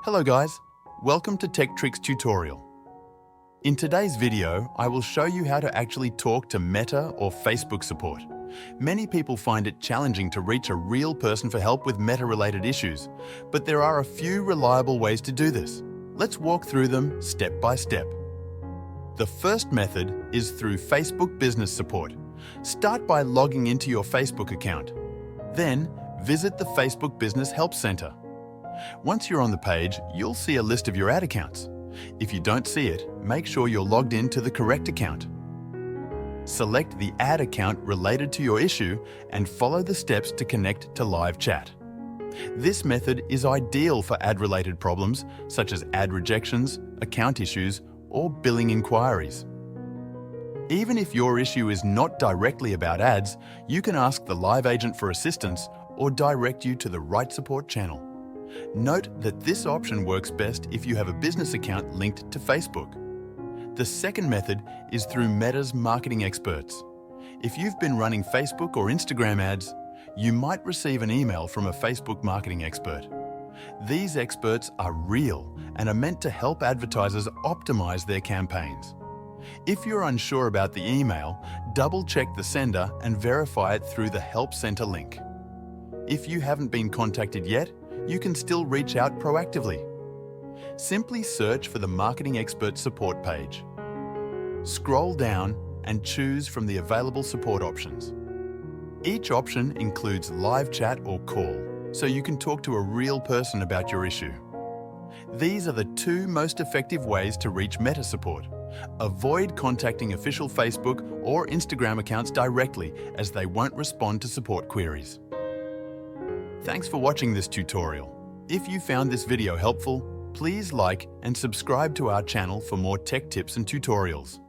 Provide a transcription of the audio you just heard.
Hello guys, welcome to Tech Tricks tutorial. In today's video, I will show you how to actually talk to Meta or Facebook support. Many people find it challenging to reach a real person for help with Meta-related issues, but there are a few reliable ways to do this. Let's walk through them step by step. The first method is through Facebook Business Support. Start by logging into your Facebook account. Then, visit the Facebook Business Help Center. Once you're on the page, you'll see a list of your ad accounts. If you don't see it, make sure you're logged in to the correct account. Select the ad account related to your issue and follow the steps to connect to live chat. This method is ideal for ad-related problems such as ad rejections, account issues, or billing inquiries. Even if your issue is not directly about ads, you can ask the live agent for assistance or direct you to the right support channel. Note that this option works best if you have a business account linked to Facebook. The second method is through Meta's marketing experts. If you've been running Facebook or Instagram ads, you might receive an email from a Facebook marketing expert. These experts are real and are meant to help advertisers optimize their campaigns. If you're unsure about the email, double-check the sender and verify it through the Help Center link. If you haven't been contacted yet, you can still reach out proactively. Simply search for the Marketing Expert Support page. Scroll down and choose from the available support options. Each option includes live chat or call, so you can talk to a real person about your issue. These are the two most effective ways to reach Meta support. Avoid contacting official Facebook or Instagram accounts directly, as they won't respond to support queries. Thanks for watching this tutorial. If you found this video helpful, please like and subscribe to our channel for more tech tips and tutorials.